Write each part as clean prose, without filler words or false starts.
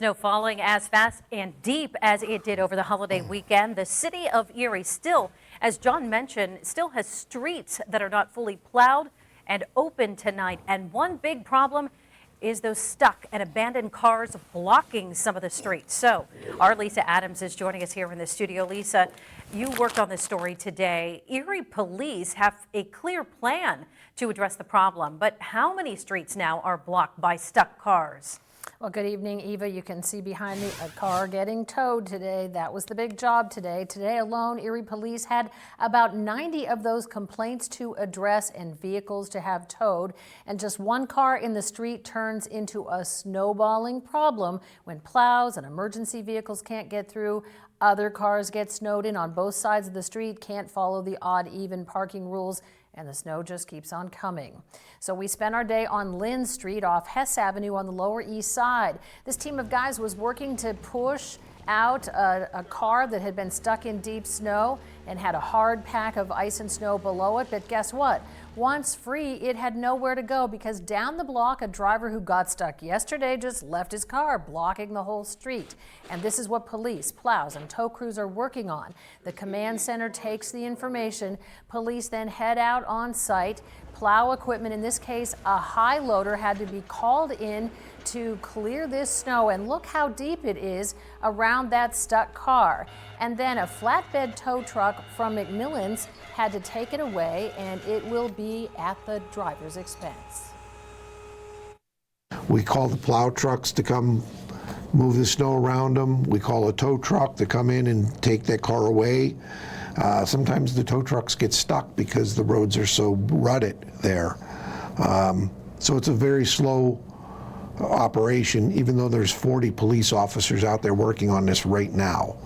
Snow falling as fast and deep as it did over the holiday weekend. The city of Erie still, as John mentioned, still has streets that are not fully plowed and open tonight. And one big problem is those stuck and abandoned cars blocking some of the streets. So our Lisa Adams is joining us here in the studio. Lisa, you worked on this story today. Erie police have a clear plan to address the problem, but how many streets now are blocked by stuck cars? Well, good evening, Eva. You can see behind me a car getting towed today. That was the big job today. Today alone, Erie police had about 90 of those complaints to address and vehicles to have towed. And just one car in the street turns into a snowballing problem when plows and emergency vehicles can't get through. Other cars get snowed in on both sides of the street, can't follow the odd even parking rules, and the snow just keeps on coming. So we spent our day on Lynn Street off Hess Avenue on the Lower East Side. This team of guys was working to push out a car that had been stuck in deep snow and had a hard pack of ice and snow below it. But guess what? Once free, it had nowhere to go because down the block, a driver who got stuck yesterday just left his car, blocking the whole street. And this is what police, plows, and tow crews are working on. The command center takes the information. Police then head out on site. Plow equipment, in this case, a high loader, had to be called in to clear this snow, and look how deep it is around that stuck car. And then a flatbed tow truck from McMillan's had to take it away, and it will be at the driver's expense. We call the plow trucks to come move the snow around them. We call a tow truck to come in and take that car away. Sometimes the tow trucks get stuck because the roads are so rutted there. So it's a very slow operation, even though there's 40 police officers out there working on this right now.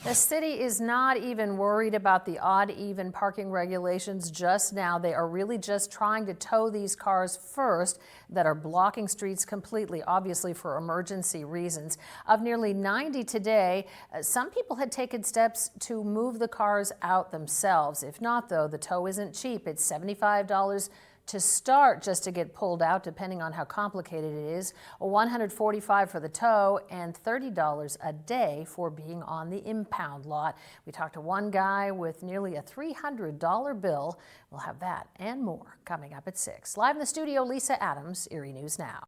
The city is not even worried about the odd even parking regulations just now. They are really just trying to tow these cars first that are blocking streets completely, obviously for emergency reasons. Of nearly 90 today, some people had taken steps to move the cars out themselves. If not, though, the tow isn't cheap. It's $75 to start just to get pulled out, depending on how complicated it is. $145 for the tow and $30 a day for being on the impound lot. We talked to one guy with nearly a $300 bill. We'll have that and more coming up at 6. Live in the studio, Lisa Adams, Erie News Now.